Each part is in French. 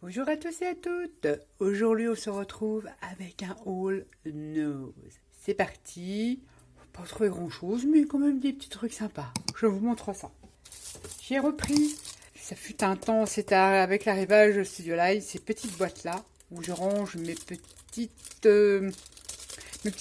Bonjour à tous et à toutes. Aujourd'hui, on se retrouve avec un haul nose. C'est parti. Pas trop grand chose, mais quand même des petits trucs sympas. Je vous montre ça. J'ai repris, ça fut un temps, c'était avec l'arrivage de Studio Light, ces petites boîtes-là, où je range mes petits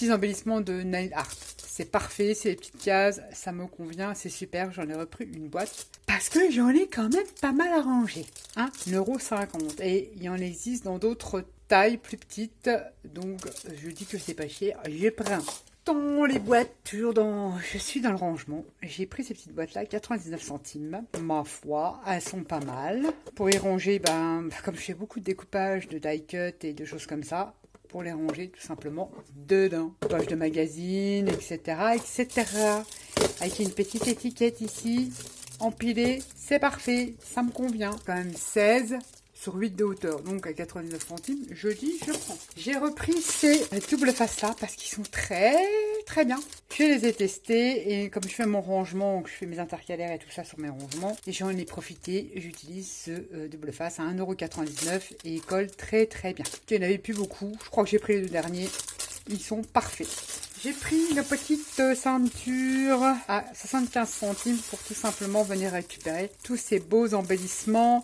embellissements de nail art. C'est parfait, c'est des petites cases, ça me convient, c'est super, j'en ai repris une boîte. Parce que j'en ai quand même pas mal à ranger. 1,50 €. Et il y en existe dans d'autres tailles plus petites, donc je dis que c'est pas cher, j'ai pris un. Dans les boîtes, je suis dans le rangement. J'ai pris ces petites boîtes-là, 99 centimes. Ma foi, elles sont pas mal. Pour y ranger, comme je fais beaucoup de découpage, de die cut et de choses comme ça, pour les ranger tout simplement dedans. Poche de magazine, etc., etc. Avec une petite étiquette ici, empilée, c'est parfait, ça me convient. Quand même 16 sur 8 de hauteur, donc à 99 centimes, je prends. J'ai repris ces double face là parce qu'ils sont très très bien. Je les ai testés et comme je fais mon rangement, que je fais mes intercalaires et tout ça sur mes rangements, et j'en ai profité, j'utilise ce double face à 1,99 € et il colle très très bien. Il n'y en avait plus beaucoup, je crois que j'ai pris les deux derniers, ils sont parfaits. J'ai pris une petite ceinture à 75 centimes pour tout simplement venir récupérer tous ces beaux embellissements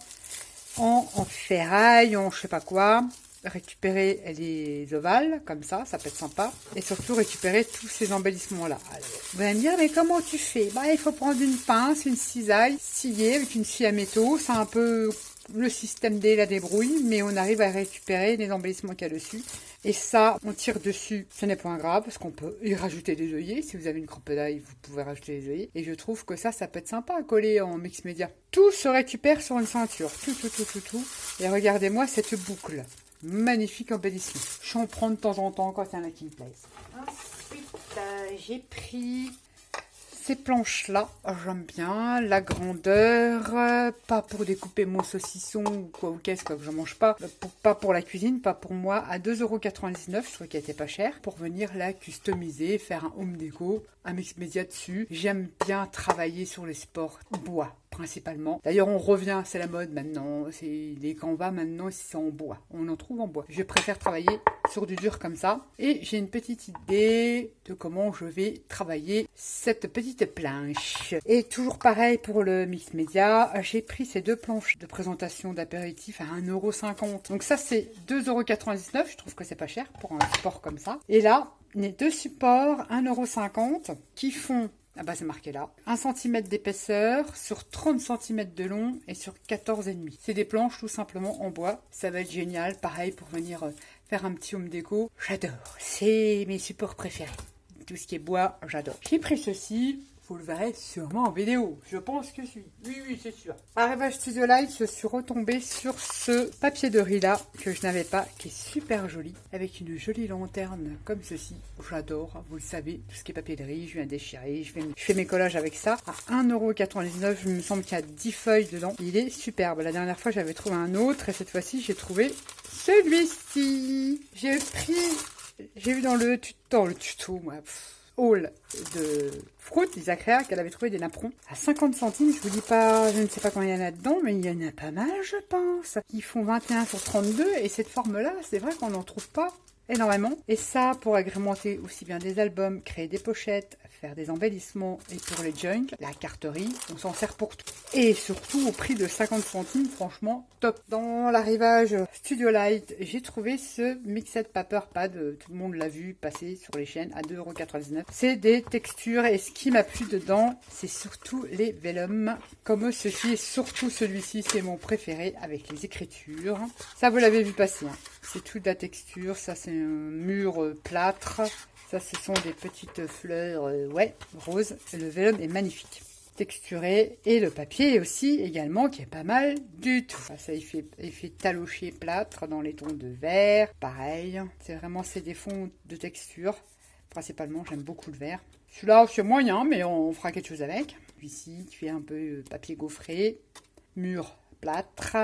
en ferraille, en je sais pas quoi. Récupérer les ovales, comme ça peut être sympa. Et surtout récupérer tous ces embellissements-là. Vous allez me dire, mais comment tu fais? Il faut prendre une pince, une cisaille, scier avec une scie à métaux. C'est un peu le système D, la débrouille, mais on arrive à récupérer les embellissements qu'il y a dessus. Et ça, on tire dessus, ce n'est point grave, parce qu'on peut y rajouter des œillets. Si vous avez une crocodile, vous pouvez rajouter des œillets. Et je trouve que ça peut être sympa à coller en mix média. Tout se récupère sur une ceinture. Tout. Et regardez-moi cette boucle. Magnifique embellissement. J'en prends de temps en temps quand il y en a qui me plaisent. Ensuite, j'ai pris ces planches-là, j'aime bien la grandeur, pas pour découper mon saucisson ou quoi ou qu'est-ce que je mange pas, pas pour la cuisine, pas pour moi, à 2,99 €, je trouve qu'elle était pas chère, pour venir la customiser, faire un home déco, un mix média dessus. J'aime bien travailler sur les supports bois principalement. D'ailleurs, on revient, c'est la mode maintenant, c'est les canvas maintenant, c'est en bois. On en trouve en bois. Je préfère travailler sur du dur comme ça. Et j'ai une petite idée de comment je vais travailler cette petite planche. Et toujours pareil pour le mix média, j'ai pris ces deux planches de présentation d'apéritif à 1,50 €. Donc ça, c'est 2,99 €. Je trouve que c'est pas cher pour un support comme ça. Et là, les deux supports 1,50 € qui font, c'est marqué là, 1 cm d'épaisseur sur 30 cm de long et sur 14,5. C'est des planches tout simplement en bois. Ça va être génial, pareil pour venir faire un petit home déco. J'adore, c'est mes supports préférés. Tout ce qui est bois, j'adore. J'ai pris ceci. Vous le verrez sûrement en vidéo. Je pense que oui, c'est sûr. Arrivage Studio Light, je suis retombée sur ce papier de riz là que je n'avais pas, qui est super joli, avec une jolie lanterne comme ceci. J'adore, vous le savez, tout ce qui est papier de riz, je viens déchirer, je fais mes collages avec ça. À 1,99 €, il me semble qu'il y a 10 feuilles dedans. Il est superbe. La dernière fois, j'avais trouvé un autre et cette fois-ci, j'ai trouvé celui-ci. J'ai vu dans le tuto, moi. Haul de Fruit, Lisa Crea, qu'elle avait trouvé des napperons à 50 centimes. Je vous dis pas, je ne sais pas combien il y en a dedans, mais il y en a pas mal, je pense. Ils font 21 sur 32 et cette forme-là, c'est vrai qu'on n'en trouve pas énormément. Et ça, pour agrémenter aussi bien des albums, créer des pochettes, faire des embellissements et pour les junk, la carterie, on s'en sert pour tout. Et surtout au prix de 50 centimes, franchement, top. Dans l'arrivage Studio Light, j'ai trouvé ce Mixed Paper Pad, tout le monde l'a vu passer sur les chaînes à 2,99 €. C'est des textures et ce qui m'a plu dedans, c'est surtout les vellums, comme ceci et surtout celui-ci, c'est mon préféré avec les écritures. Ça, vous l'avez vu passer, hein. C'est toute la texture, ça c'est un mur plâtre. Ça, ce sont des petites fleurs, roses. Le vellum est magnifique, texturé. Et le papier aussi, également, qui est pas mal du tout. Ça, il fait talocher plâtre dans les tons de vert. Pareil, c'est vraiment des fonds de texture. Principalement, j'aime beaucoup le vert. Celui-là, c'est moyen, mais on fera quelque chose avec. Ici, tu fais un peu papier gaufré. Mur plâtre.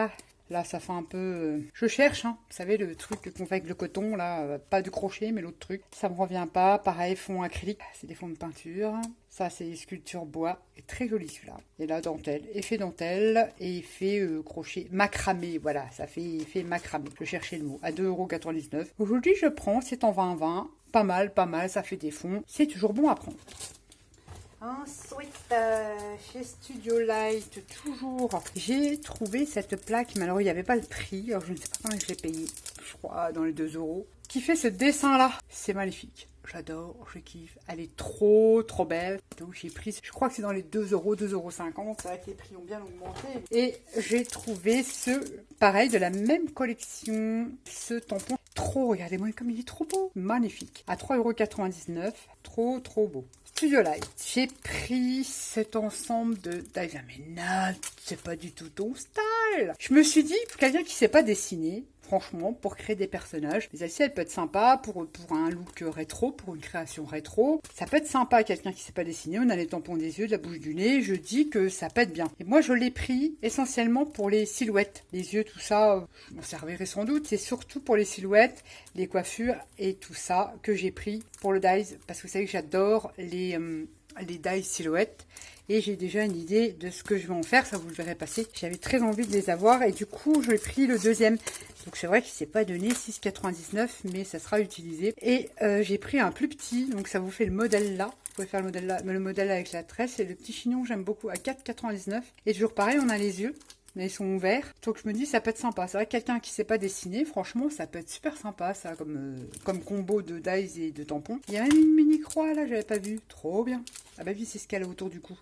Là, ça fait un peu... Je cherche, hein. Vous savez, le truc qu'on fait avec le coton, là. Pas du crochet, mais l'autre truc. Ça me revient pas. Pareil, fond acrylique. C'est des fonds de peinture. Ça, c'est sculpture bois. Et très joli, celui-là. Et là, dentelle. Effet dentelle et effet crochet. Macramé, voilà. Ça fait effet macramé. Je cherchais le mot. À 2,99 €. Aujourd'hui, je prends. C'est en 20-20. Pas mal, pas mal. Ça fait des fonds. C'est toujours bon à prendre. Ensuite, chez Studio Light, toujours, j'ai trouvé cette plaque, mais alors il n'y avait pas le prix, alors je ne sais pas combien je l'ai payé, je crois dans les 2 €, qui fait ce dessin-là. C'est magnifique, j'adore, je kiffe, elle est trop belle. Donc j'ai pris, je crois que c'est dans les 2 €, 2,50 €, c'est vrai que les prix ont bien augmenté. Et j'ai trouvé ce, pareil, de la même collection, ce tampon. Regardez-moi comme il est trop beau, magnifique, à 3,99 €, trop beau. Studio Light, j'ai pris cet ensemble de Diamond, c'est pas du tout ton style. Je me suis dit, pour quelqu'un qui sait pas dessiner, franchement, pour créer des personnages, mais celle-ci, elle peut être sympa pour un look rétro, pour une création rétro. Ça peut être sympa, quelqu'un qui sait pas dessiner. On a les tampons des yeux, de la bouche, du nez. Je dis que ça peut être bien. Et moi, je l'ai pris essentiellement pour les silhouettes. Les yeux, tout ça, je m'en servirai sans doute. C'est surtout pour les silhouettes, les coiffures et tout ça que j'ai pris pour le dies. Parce que vous savez que j'adore les dies silhouettes. Et j'ai déjà une idée de ce que je vais en faire, ça vous le verrez passer. J'avais très envie de les avoir et du coup, je l'ai pris le deuxième. Donc c'est vrai qu'il ne s'est pas donné 6,99 €, mais ça sera utilisé. Et j'ai pris un plus petit, donc ça vous fait le modèle là. Vous pouvez faire le modèle là, mais le modèle avec la tresse. Et le petit chignon, j'aime beaucoup, à 4,99 €. Et toujours pareil, on a les yeux. Mais ils sont verts, donc je me dis ça peut être sympa. C'est vrai que quelqu'un qui sait pas dessiner, franchement, ça peut être super sympa ça, comme combo de dies et de tampons. Il y a même une mini croix là, j'avais pas vu. Trop bien. Ah bah oui, c'est ce qu'elle a autour du cou.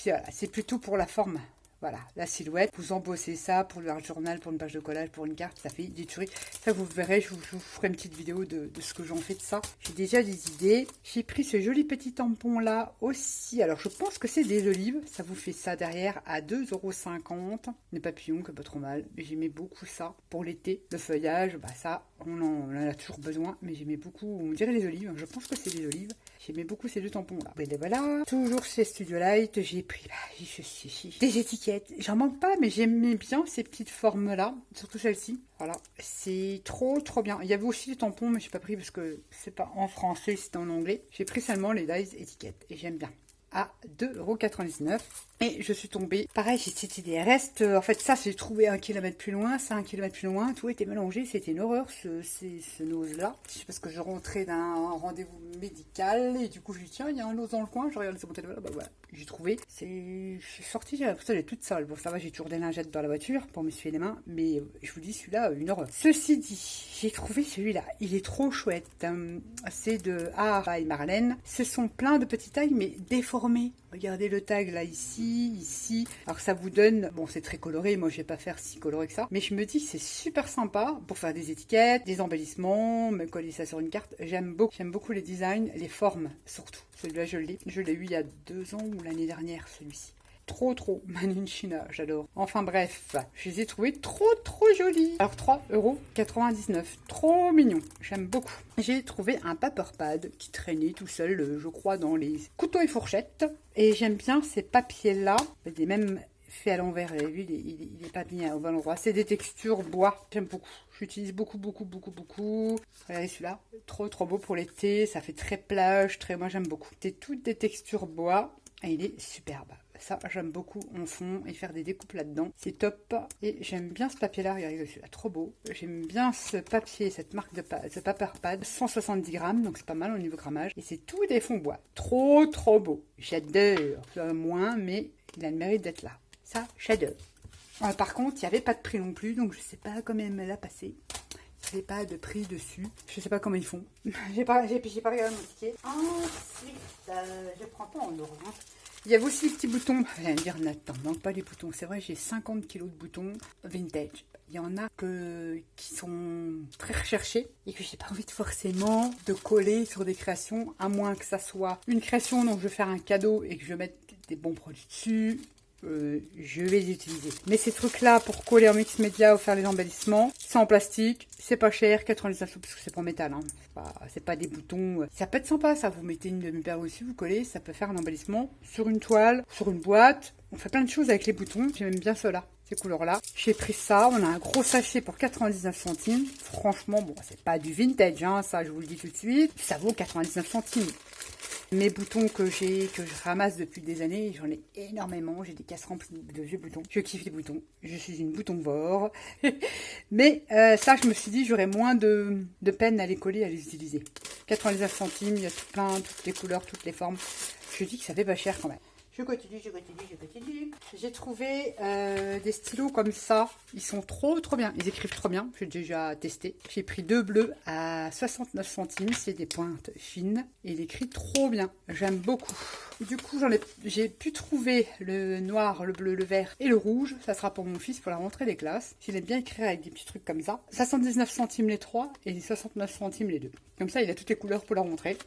Voilà, c'est plutôt pour la forme. Voilà, la silhouette, vous embossez ça pour le journal, pour une page de collage, pour une carte, ça fait des tueries. Ça, vous verrez, je vous ferai une petite vidéo de ce que j'en fais de ça. J'ai déjà des idées. J'ai pris ce joli petit tampon là aussi. Alors, je pense que c'est des olives. Ça vous fait ça derrière à 2,50 €. Les papillons, que pas trop mal. Mais j'aimais beaucoup ça pour l'été. Le feuillage, bah ça, on en a toujours besoin. Mais j'aimais beaucoup, on dirait les olives. Je pense que c'est des olives. J'aimais beaucoup ces deux tampons là. Et voilà, toujours chez Studio Light, j'ai pris des étiquettes. J'en manque pas, mais j'aimais bien ces petites formes là, surtout celle-ci. Voilà, c'est trop bien. Il y avait aussi des tampons, mais j'ai pas pris parce que c'est pas en français, c'est en anglais. J'ai pris seulement les dies étiquettes et j'aime bien. À 2,99 €. Et je suis tombée. Pareil, j'ai cette idée. Reste, en fait, ça, j'ai trouvé 1 kilomètre plus loin, ça 1 kilomètre plus loin. Tout était mélangé. C'était une horreur, ce nose-là. C'est parce que je rentrais d'un rendez-vous médical. Et du coup, je dis, tiens, il y a un nose dans le coin. Je regarde sur mon téléphone. Bah voilà, j'ai trouvé. Je suis sortie, j'ai l'impression d'être toute seule. Bon, ça va, j'ai toujours des lingettes dans la voiture pour m'essuyer les mains. Mais je vous dis, celui-là, une horreur. Ceci dit, j'ai trouvé celui-là. Il est trop chouette. C'est de Art et Marlène. Ce sont plein de petites tailles, mais déformées. Regardez le tag là, ici. Alors ça vous donne, bon c'est très coloré, moi je vais pas faire si coloré que ça, mais je me dis que c'est super sympa pour faire des étiquettes, des embellissements, me coller ça sur une carte. J'aime beaucoup les designs, les formes surtout. Celui-là je l'ai eu il y a 2 ans ou l'année dernière celui-ci. Trop Maninchina, j'adore. Enfin bref, je les ai trouvés trop jolis. Alors 3,99 €, trop mignon, j'aime beaucoup. J'ai trouvé un paper pad qui traînait tout seul, je crois, dans les couteaux et fourchettes. Et j'aime bien ces papiers-là, il est même fait à l'envers, lui il est pas mis au bon endroit. C'est des textures bois, j'aime beaucoup. J'utilise beaucoup. Regardez celui-là, trop beau pour l'été, ça fait très plage, moi j'aime beaucoup. C'est toutes des textures bois et il est superbe. Ça, j'aime beaucoup en fond et faire des découpes là-dedans. C'est top. Et j'aime bien ce papier-là. Regardez celui-là, trop beau. J'aime bien ce papier, cette marque de ce paper pad. 170 grammes, donc c'est pas mal au niveau grammage. Et c'est tout des fonds bois. Trop beau. J'adore. Moins, mais il a le mérite d'être là. Ça, j'adore. Par contre, il n'y avait pas de prix non plus, donc je sais pas comment elle me l'a passé. Il n'y avait pas de prix dessus. Je sais pas comment ils font. J'ai pas regardé mon ticket. Ensuite, je prends pas en euros. Il y avait aussi les petits boutons. Vous allez me dire, Nathan, manque pas les boutons. C'est vrai, j'ai 50 kilos de boutons vintage. Il y en a qui sont très recherchés et que j'ai pas envie forcément de coller sur des créations, à moins que ça soit une création dont je vais faire un cadeau et que je mette des bons produits dessus. Je vais les utiliser. Mais ces trucs-là, pour coller en mix média ou faire les embellissements, c'est en plastique, c'est pas cher, 99 € parce que c'est pas en métal. Hein. C'est pas des boutons. Ça peut être sympa, ça. Vous mettez une demi-paire aussi, vous collez, ça peut faire un embellissement sur une toile, sur une boîte. On fait plein de choses avec les boutons. J'aime bien cela. ces couleurs-là. J'ai pris ça, on a un gros sachet pour 99 centimes. Franchement, bon, c'est pas du vintage, hein, ça je vous le dis tout de suite. Ça vaut 99 centimes. Mes boutons que je ramasse depuis des années, j'en ai énormément. J'ai des caisses remplies de vieux boutons. Je kiffe les boutons. Je suis une bouton-vore. Mais ça, je me suis dit, j'aurais moins de peine à les coller, à les utiliser. 99 centimes, il y a tout plein, toutes les couleurs, toutes les formes. Je dis que ça fait pas cher quand même. Je continue. J'ai trouvé des stylos comme ça. Ils sont trop bien. Ils écrivent trop bien. J'ai déjà testé. J'ai pris 2 bleus à 69 centimes. C'est des pointes fines. Et il écrit trop bien. J'aime beaucoup. Du coup, j'ai pu trouver le noir, le bleu, le vert et le rouge. Ça sera pour mon fils pour la rentrée des classes. Il aime bien écrire avec des petits trucs comme ça. 79 centimes les 3 et 69 centimes les 2. Comme ça, il a toutes les couleurs pour la rentrée.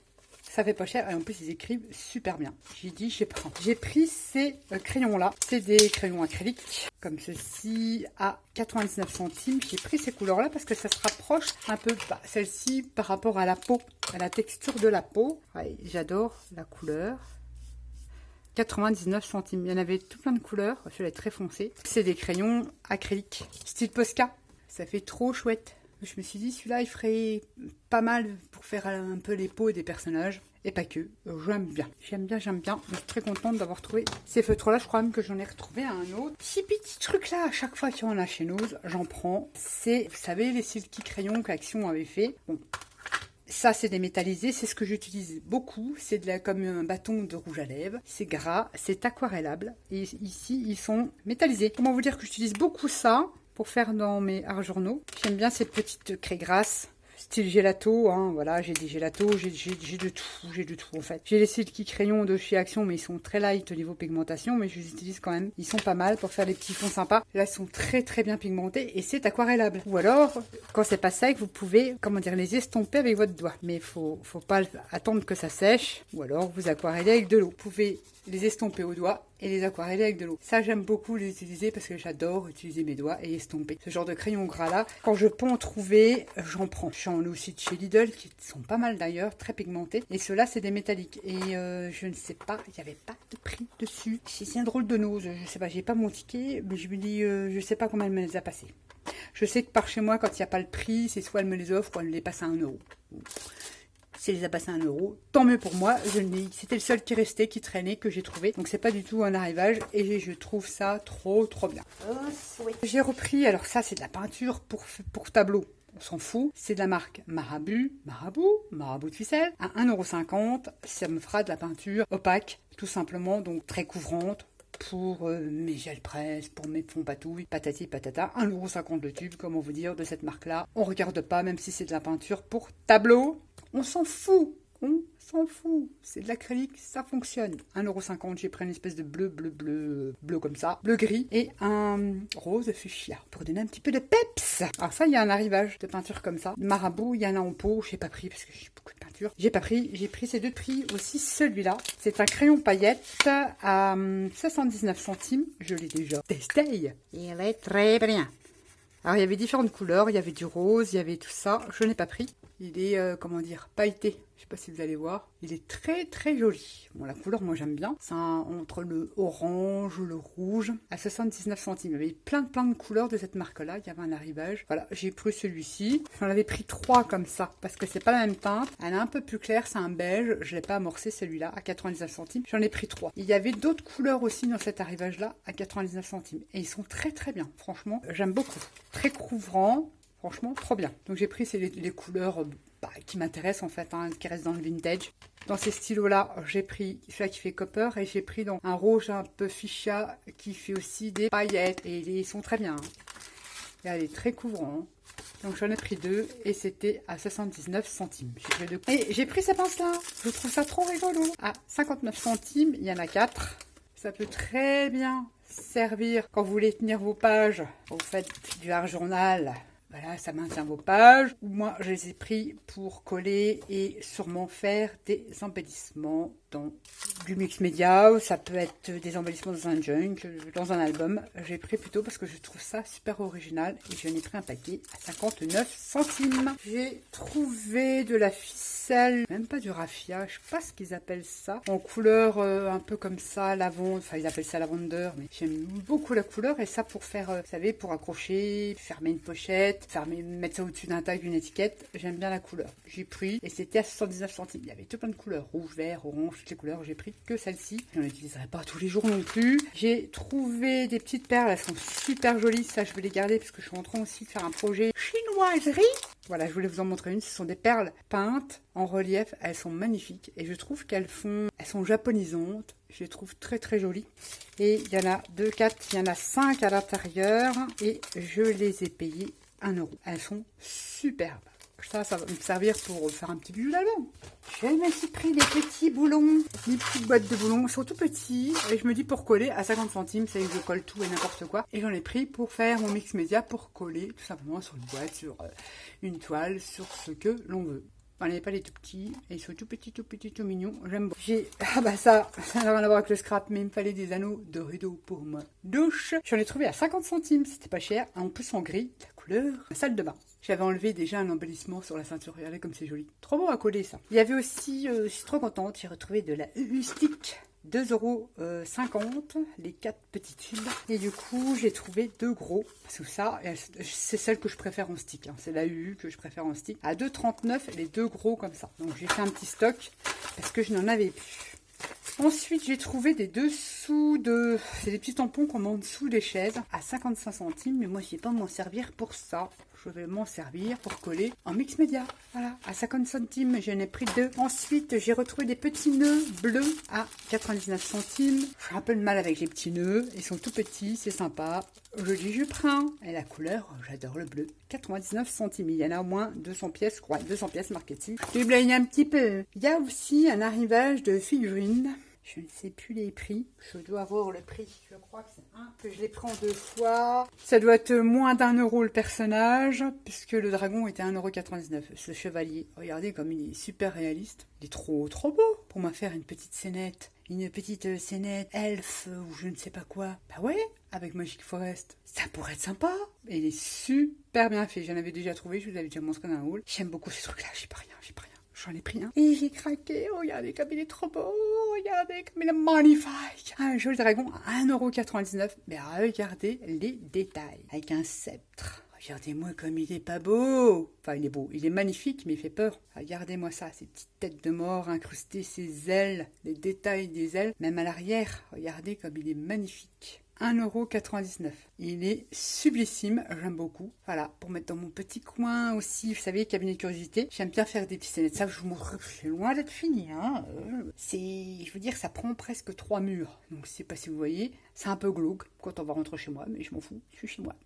Ça fait pas cher et en plus ils écrivent super bien. J'ai dit je prends. J'ai pris ces crayons là. C'est des crayons acryliques comme ceci à 99 centimes. J'ai pris ces couleurs là parce que ça se rapproche un peu celle-ci par rapport à la peau, à la texture de la peau. Ouais, j'adore la couleur. 99 centimes. Il y en avait tout plein de couleurs. Celui-là est très foncé. C'est des crayons acryliques style Posca. Ça fait trop chouette. Je me suis dit, celui-là, il ferait pas mal pour faire un peu les peaux des personnages. Et pas que. J'aime bien. J'aime bien. Je suis très contente d'avoir trouvé ces feutres-là. Je crois même que j'en ai retrouvé un autre. Ces petits trucs-là, à chaque fois qu'il y en a chez nous, j'en prends. C'est, vous savez, les silky crayons qu'Action avait fait. Bon. Ça, c'est des métallisés. C'est ce que j'utilise beaucoup. C'est comme un bâton de rouge à lèvres. C'est gras. C'est aquarellable. Et ici, ils sont métallisés. Comment vous dire que j'utilise beaucoup ça pour faire dans mes art journaux. J'aime bien ces petites craies grasses, style gelato, hein, voilà, j'ai des gelatos, j'ai de tout en fait. J'ai les silky crayons de chez Action, mais ils sont très light au niveau pigmentation, mais je les utilise quand même. Ils sont pas mal pour faire des petits fonds sympas. Là, ils sont très bien pigmentés et c'est aquarellable. Ou alors, quand c'est pas sec, vous pouvez, comment dire, les estomper avec votre doigt. Mais faut pas attendre que ça sèche, ou alors vous aquarellez avec de l'eau. Vous pouvez les estomper au doigt et les aquareller avec de l'eau. Ça, j'aime beaucoup les utiliser parce que j'adore utiliser mes doigts et estomper. Ce genre de crayon gras là, quand je peux en trouver, j'en prends. J'en ai aussi de chez Lidl qui sont pas mal d'ailleurs, très pigmentés. Et ceux-là, c'est des métalliques. Et je ne sais pas, il n'y avait pas de prix dessus. C'est un drôle de nose, je sais pas, j'ai pas mon ticket, mais je me dis, je sais pas comment elle me les a passés. Je sais que par chez moi, quand il n'y a pas le prix, c'est soit elle me les offre ou elle me les passe à 1 €. Si elle les a passés à 1 €, tant mieux pour moi. C'était le seul qui restait, qui traînait, que j'ai trouvé. Donc c'est pas du tout un arrivage et je trouve ça trop bien. Oh, oui. J'ai repris, alors ça c'est de la peinture pour tableau. On s'en fout. C'est de la marque Marabout de ficelle, à 1,50 €. Ça me fera de la peinture opaque, tout simplement, donc très couvrante. Pour mes gel presse, pour mes fonds patouilles, patati patata, 1,50 € le tube, comment vous dire, de cette marque-là. On regarde pas, même si c'est de la peinture pour tableau. On s'en fout. C'est de l'acrylique, ça fonctionne. 1,50 €, j'ai pris une espèce de bleu comme ça, bleu gris et un rose fuchsia pour donner un petit peu de peps. Alors ça, il y a un arrivage de peinture comme ça. Marabout, il y en a en pot, j'ai pas pris parce que j'ai beaucoup de peinture. J'ai pris ces deux prix aussi, celui-là. C'est un crayon paillette à 79 centimes. Je l'ai déjà testé. Il est très bien. Alors il y avait différentes couleurs, il y avait du rose, il y avait tout ça. Je n'ai pas pris. Il est, comment dire, pailleté. Je sais pas si vous allez voir. Il est très joli. Bon, la couleur, moi, j'aime bien. C'est entre le orange, le rouge, à 79 centimes. Il y avait plein de couleurs de cette marque-là. Il y avait un arrivage. Voilà, j'ai pris celui-ci. J'en avais pris 3 comme ça, parce que c'est pas la même teinte. Elle est un peu plus claire, c'est un beige. Je l'ai pas amorcé, celui-là, à 99 centimes. J'en ai pris 3. Il y avait d'autres couleurs aussi dans cet arrivage-là, à 99 centimes. Et ils sont très bien. Franchement, j'aime beaucoup. Très couvrant. Franchement, trop bien. Donc j'ai pris les couleurs qui m'intéressent en fait, hein, qui restent dans le vintage. Dans ces stylos-là, j'ai pris celui-là qui fait copper et j'ai pris dans un rouge un peu fuchsia qui fait aussi des paillettes. Et ils sont très bien. Hein. Et elle est très couvrant. Donc j'en ai pris 2 et c'était à 79 centimes. Et j'ai pris ces pinces-là. Je trouve ça trop rigolo. À 59 centimes, il y en a 4. Ça peut très bien servir quand vous voulez tenir vos pages. Vous faites du art journal. Voilà, ça maintient vos pages. Moi, je les ai pris pour coller et sûrement faire des embellissements dans du mix média. Ça peut être des embellissements dans un junk, dans un album. J'ai pris plutôt parce que je trouve ça super original et j'en ai pris un paquet à 59 centimes. J'ai trouvé de la ficelle, même pas du raffia, je sais pas ce qu'ils appellent ça, en couleur un peu comme ça, lavande, enfin ils appellent ça lavender, mais j'aime beaucoup la couleur et ça pour faire, vous savez, pour accrocher, fermer une pochette, mettre ça au-dessus d'un tag, d'une étiquette, j'aime bien la couleur. J'ai pris et c'était à 79 centimes. Il y avait tout plein de couleurs, rouge, vert, orange, toutes les couleurs, j'ai pris que celle-ci. Je n'utiliserai pas tous les jours non plus. J'ai trouvé des petites perles, elles sont super jolies, ça je vais les garder parce que je suis en train aussi de faire un projet chinoiserie. Voilà, je voulais vous en montrer une, ce sont des perles peintes en relief, elles sont magnifiques et je trouve elles sont japonisantes, je les trouve très très jolies. Et il y en a 2, 4, il y en a 5 à l'intérieur et je les ai payées 1 €. Elles sont superbes. Ça va me servir pour faire un petit bijou d'album. Je me suis pris des petits boulons, des petites boîtes de boulons, ils sont tout petits. Et je me dis pour coller à 50 centimes, c'est que je colle tout et n'importe quoi. Et j'en ai pris pour faire mon mix média, pour coller tout simplement sur une boîte, sur une toile, sur ce que l'on veut. On n'avait pas les tout petits, et ils sont tout petits, tout mignons, j'aime beaucoup. Ça n'a rien à voir avec le scrap, mais il me fallait des anneaux de rideau pour ma douche. J'en ai trouvé à 50 centimes, c'était pas cher, en plus en gris, la couleur, la salle de bain. J'avais enlevé déjà un embellissement sur la ceinture, regardez comme c'est joli. Trop bon à coller ça. Il y avait aussi, je suis trop contente, j'ai retrouvé de la stick. 2,50 €, les 4 petits tubes. Et du coup, j'ai trouvé 2 gros. Parce que ça, c'est celle que je préfère en stick. Hein. C'est la UU que je préfère en stick. À 2,39 €, les 2 gros comme ça. Donc, j'ai fait un petit stock parce que je n'en avais plus. Ensuite, j'ai trouvé des dessous de... C'est des petits tampons qu'on met en dessous des chaises à 55 centimes. Mais moi, je ne vais pas m'en servir pour ça. Je vais m'en servir pour coller en mix média. Voilà, à 50 centimes, j'en ai pris 2. Ensuite, j'ai retrouvé des petits nœuds bleus à 99 centimes. J'ai un peu de mal avec les petits nœuds. Ils sont tout petits, c'est sympa. Je dis, je prends. Et la couleur, j'adore le bleu. 99 centimes. Il y en a au moins 200 pièces, je crois. 200 pièces marquées dessus. Je blague un petit peu. Il y a aussi un arrivage de figurines. Je ne sais plus les prix. Je dois avoir le prix. Je crois que c'est un que je les prends 2 fois. Ça doit être moins d'1 € le personnage, puisque le dragon était à 1,99 €. Ce chevalier, regardez comme il est super réaliste. Il est trop beau pour m'en faire une petite scénette. Une petite scénette elfe ou je ne sais pas quoi. Bah ouais, avec Magic Forest. Ça pourrait être sympa. Et il est super bien fait. J'en avais déjà trouvé, je vous avais déjà montré dans un haul. J'aime beaucoup ce truc-là, j'ai pas rien. J'en ai pris un. Et j'ai craqué. Regardez comme il est trop beau. Regardez comme il est magnifique. Un joli dragon à 1,99 €. Mais regardez les détails. Avec un sceptre. Regardez-moi comme il est pas beau. Enfin, il est beau. Il est magnifique, mais il fait peur. Regardez-moi ça. Ces petites têtes de mort incrustées, ses ailes. Les détails des ailes. Même à l'arrière. Regardez comme il est magnifique. 1,99 €. Il est sublissime, j'aime beaucoup. Voilà, pour mettre dans mon petit coin aussi, vous savez, cabinet de curiosité. J'aime bien faire des petits scénettes. Ça, je vous montre, c'est loin d'être fini. Hein. Je veux dire, ça prend presque 3 murs. Donc, je sais pas si vous voyez. C'est un peu glauque quand on va rentrer chez moi, mais je m'en fous, je suis chez moi.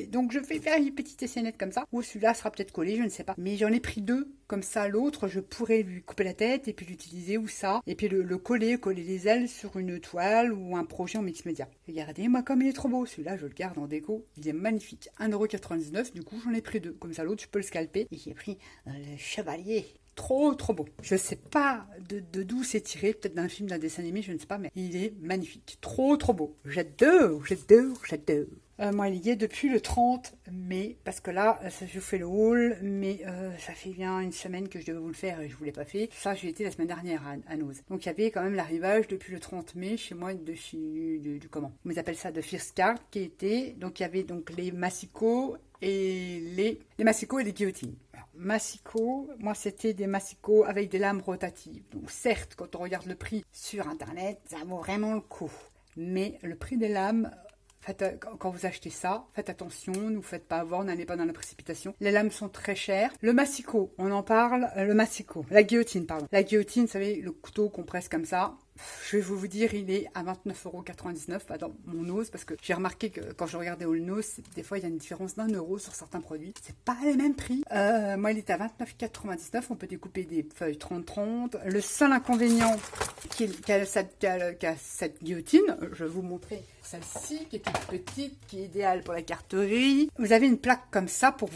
Donc, je vais faire une petite scénette comme ça. Ou celui-là sera peut-être collé, je ne sais pas. Mais j'en ai pris 2. Comme ça, l'autre, je pourrais lui couper la tête et puis l'utiliser ou ça. Et puis le coller les ailes sur une toile ou un projet en mix média. Regardez-moi comme il est trop beau. Celui-là, je le garde en déco. Il est magnifique. 1,99 €. Du coup, j'en ai pris 2. Comme ça, l'autre, je peux le scalper. Et j'ai pris le chevalier. Trop beau. Je sais pas de d'où c'est tiré, peut-être d'un film, d'un dessin animé, je ne sais pas, mais il est magnifique. Trop beau. J'adore. Moi, il y est depuis le 30 mai, parce que là, je vous fais le haul, mais ça fait bien une semaine que je devais vous le faire et je ne vous l'ai pas fait. Ça, j'ai été la semaine dernière à Nose. Donc, il y avait quand même l'arrivage depuis le 30 mai chez moi comment on appelle ça, de First Card, qui était, donc il y avait donc les massicots et les massicots et les guillotines. Massicot, moi c'était des massicots avec des lames rotatives. Donc certes, quand on regarde le prix sur internet, ça vaut vraiment le coup. Mais le prix des lames, quand vous achetez ça, faites attention, ne vous faites pas avoir, n'allez pas dans la précipitation. Les lames sont très chères. Le massicot, on en parle, la guillotine, pardon. La guillotine, vous savez, le couteau qu'on presse comme ça. je vais vous dire, il est à 29,99 € dans mon Nose, parce que j'ai remarqué que quand je regardais All Nose, des fois il y a une différence d'1 € sur certains produits. C'est pas les mêmes prix. Moi, il est à 29,99 €. On peut découper des feuilles 30-30. Le seul inconvénient qu'a cette guillotine, je vais vous montrer celle-ci qui est toute petite, qui est idéale pour la carterie. Vous avez une plaque comme ça pour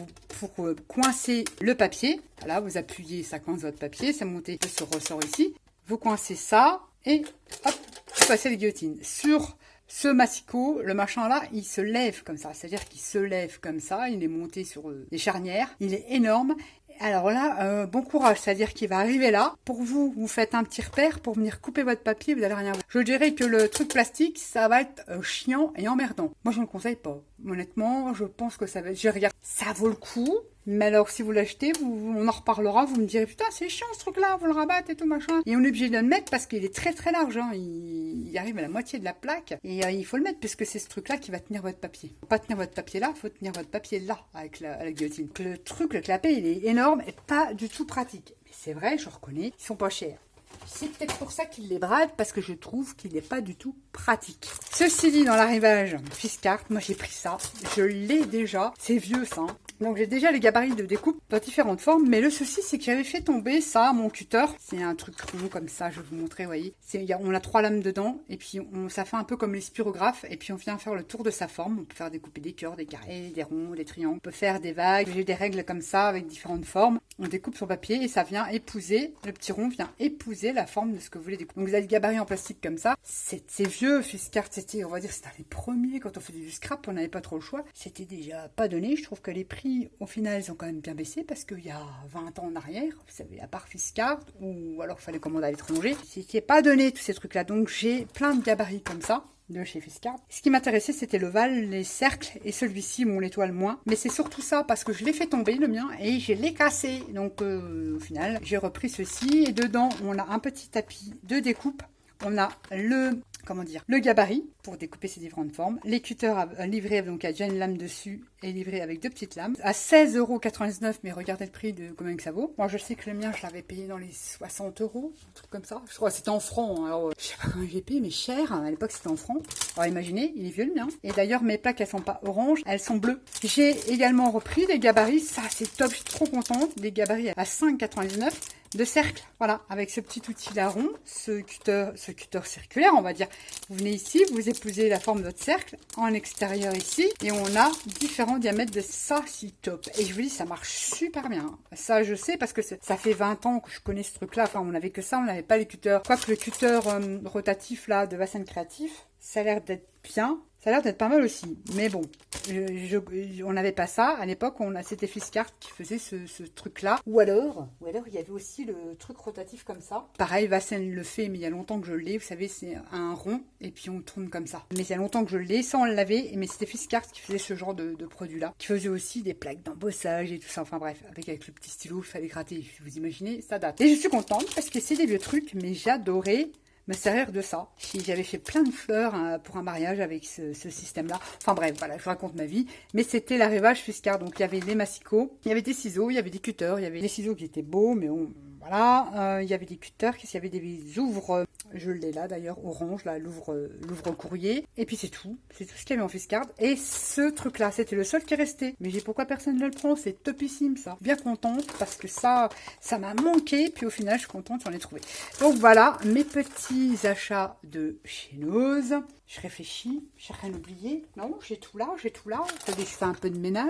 coincer le papier. Là, vous appuyez, ça coince votre papier, ça monte ce ressort ici. Vous coincez ça et hop, vous passez la guillotine. Sur ce massicot, le machin là, il se lève comme ça. C'est-à-dire qu'il se lève comme ça, il est monté sur des charnières. Il est énorme. Alors là, bon courage, c'est-à-dire qu'il va arriver là. Pour vous, vous faites un petit repère pour venir couper votre papier, vous n'allez rien voir. Je dirais que le truc plastique, ça va être chiant et emmerdant. Moi, je ne le conseille pas. Honnêtement, je pense que ça va être... Je regarde, ça vaut le coup. Mais alors, si vous l'achetez, on en reparlera, vous me direz, putain, c'est chiant ce truc-là, vous le rabattez et tout, machin. Et on est obligé de le mettre parce qu'il est très très large, hein. Il arrive à la moitié de la plaque. Et il faut le mettre puisque c'est ce truc-là qui va tenir votre papier. Faut pas tenir votre papier là, faut tenir votre papier là, avec la guillotine. Donc, le truc, le clapet, il est énorme et pas du tout pratique. Mais c'est vrai, je reconnais, ils sont pas chers. C'est peut-être pour ça qu'il les brade, parce que je trouve qu'il n'est pas du tout pratique. Ceci dit, dans l'arrivage Fiskars, moi j'ai pris ça, je l'ai déjà, c'est vieux ça. Hein. Donc j'ai déjà les gabarits de découpe dans différentes formes, mais le souci c'est que j'avais fait tomber ça, mon cutter. C'est un truc rond comme ça, je vais vous montrer, vous voyez. On a 3 lames dedans, et puis ça fait un peu comme les spirographes, et puis on vient faire le tour de sa forme. On peut faire découper des cœurs, des carrés, des ronds, des triangles. On peut faire des vagues, j'ai des règles comme ça avec différentes formes. On découpe son papier et ça vient épouser, le petit rond vient épouser la forme de ce que vous voulez découper. Donc vous avez le gabarit en plastique comme ça. C'est vieux, Fiskars, on va dire, c'était les premiers quand on faisait du scrap, on n'avait pas trop le choix. C'était déjà pas donné. Je trouve que les prix, au final, ils ont quand même bien baissé parce qu'il y a 20 ans en arrière, vous savez, à part Fiskars, ou alors il fallait commander à l'étranger, c'était pas donné tous ces trucs-là. Donc j'ai plein de gabarits comme ça de chez Fiskars. Ce qui m'intéressait, c'était l'ovale, les cercles, et celui-ci, mon l'étoile moins. Mais c'est surtout ça, parce que je l'ai fait tomber, le mien, et je l'ai cassé. Donc, au final, j'ai repris ceci, et dedans, on a un petit tapis de découpe. On a le gabarit pour découper ces différentes formes. Les cutters livrés, donc il y a déjà une lame dessus et livré avec 2 petites lames. À 16,99 €, mais regardez le prix de combien que ça vaut. Moi je sais que le mien, je l'avais payé dans les 60 €, un truc comme ça. Je crois que c'était en francs. Hein. Alors, je sais pas comment j'ai payé, mais cher. À l'époque c'était en francs. Alors imaginez, il est vieux le mien. Et d'ailleurs mes plaques, elles sont pas oranges, elles sont bleues. J'ai également repris des gabarits, ça c'est top, je suis trop contente. Des gabarits à 5,99 €. De cercle, voilà, avec ce petit outil là rond, ce cutter circulaire, on va dire. Vous venez ici, vous épousez la forme de votre cercle en extérieur ici, et on a différents diamètres de ça, c'est top. Et je vous dis, ça marche super bien. Ça, je sais, parce que ça fait 20 ans que je connais ce truc-là. Enfin, on n'avait que ça, on n'avait pas les cutters. Quoique le cutter rotatif là de Vasen Créatif, ça a l'air d'être bien. Ça a l'air d'être pas mal aussi, mais bon, on n'avait pas ça. À l'époque, c'était Fiskars qui faisait ce truc-là. Ou alors, il y avait aussi le truc rotatif comme ça. Pareil, Vasen le fait, mais il y a longtemps que je l'ai. Vous savez, c'est un rond, et puis on tourne comme ça. Mais il y a longtemps que je l'ai, sans le laver, mais c'était Fiskars qui faisait ce genre de produit-là. Qui faisait aussi des plaques d'embossage et tout ça. Enfin bref, avec le petit stylo, il fallait gratter. Vous imaginez, ça date. Et je suis contente, parce que c'est des vieux trucs, mais j'adorais me servir de ça. J'avais fait plein de fleurs pour un mariage avec ce système-là. Enfin bref, voilà, je raconte ma vie. Mais c'était l'arrivage Fiskars. Donc il y avait des massicots, il y avait des ciseaux, il y avait des cutters, il y avait des ciseaux qui étaient beaux, mais voilà. Il y avait des cutters, il y avait des ouvres, je l'ai là d'ailleurs, orange, là, l'ouvre courrier. Et puis c'est tout. C'est tout ce qu'il y avait en Fiskars. Et ce truc-là, c'était le seul qui est resté. Mais pourquoi personne ne le prend? C'est topissime ça. Bien contente parce que ça m'a manqué. Puis au final, je suis contente, j'en ai trouvé. Donc voilà, mes petits achats de chez Nose. Je réfléchis, j'ai rien oublié. Non, j'ai tout là. Attendez, je fais un peu de ménage.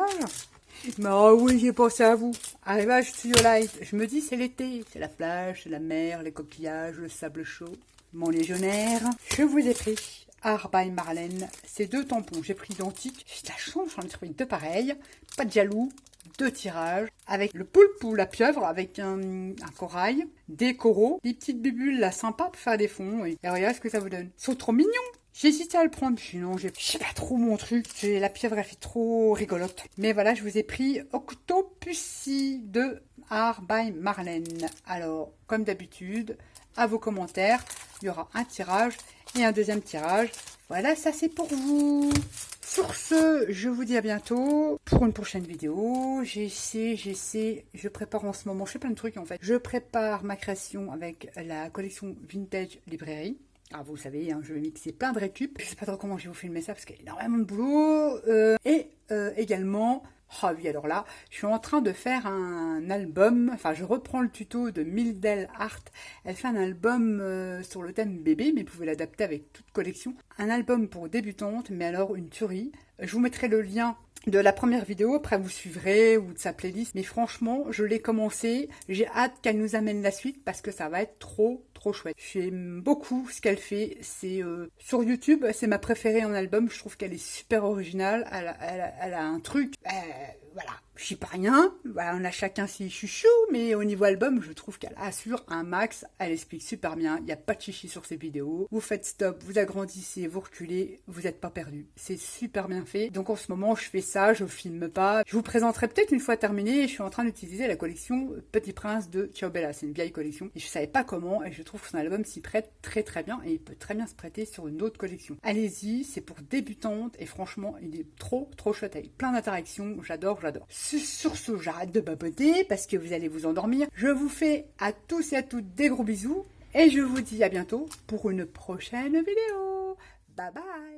Mais oh oui, j'ai pensé à vous. Arrivage Studio Light. Je me dis, c'est l'été. C'est la plage, c'est la mer, les coquillages, le sable chaud. Mon légionnaire. Je vous ai pris Art by Marlène. Ces 2 tampons, j'ai pris identiques. J'ai de la chance, j'en ai trouvé 2 pareils. Pas de jaloux. 2 tirages, avec le poulpe ou la pieuvre, avec un corail, des coraux, des petites bulles là sympas pour faire des fonds. Et regardez ce que ça vous donne. Ils sont trop mignons. J'ai hésité à le prendre, puis non, je sais pas trop mon truc. La pieuvre, elle fait trop rigolote. Mais voilà, je vous ai pris Octopussy de Art by Marlène. Alors, comme d'habitude, à vos commentaires, il y aura un tirage et un deuxième tirage. Voilà, ça c'est pour vous. Sur ce, je vous dis à bientôt pour une prochaine vidéo. Je prépare en ce moment, je fais plein de trucs en fait. Je prépare ma création avec la collection Vintage Librairie. Ah, vous savez, hein, je vais mixer plein de récup. Je sais pas trop comment je vais vous filmer ça parce qu'il y a énormément de boulot. Également... Ah oui, alors là, je suis en train de faire un album, enfin je reprends le tuto de Mildel Art. Elle fait un album sur le thème bébé, mais vous pouvez l'adapter avec toute collection. Un album pour débutantes, mais alors une tuerie. Je vous mettrai le lien de la première vidéo, après vous suivrez, ou de sa playlist. Mais franchement, je l'ai commencé, j'ai hâte qu'elle nous amène la suite parce que ça va être trop chouette. J'aime beaucoup ce qu'elle fait. C'est sur YouTube, c'est ma préférée en album. Je trouve qu'elle est super originale. Elle a un truc. Voilà, je sais pas rien. Voilà, on a chacun ses chouchous, mais au niveau album, je trouve qu'elle assure un max. Elle explique super bien. Il n'y a pas de chichi sur ses vidéos. Vous faites stop, vous agrandissez, vous reculez, vous n'êtes pas perdu. C'est super bien fait. Donc en ce moment, je fais ça, je filme pas. Je vous présenterai peut-être une fois terminé. Je suis en train d'utiliser la collection Petit Prince de Ciao Bella. C'est une vieille collection et je savais pas comment et je trouve que son album s'y prête très bien et il peut très bien se prêter sur une autre collection. Allez-y, c'est pour débutantes et franchement, il est trop chouette avec plein d'interactions. J'adore. Sur ce, j'arrête de baboter parce que vous allez vous endormir. Je vous fais à tous et à toutes des gros bisous et je vous dis à bientôt pour une prochaine vidéo. Bye bye.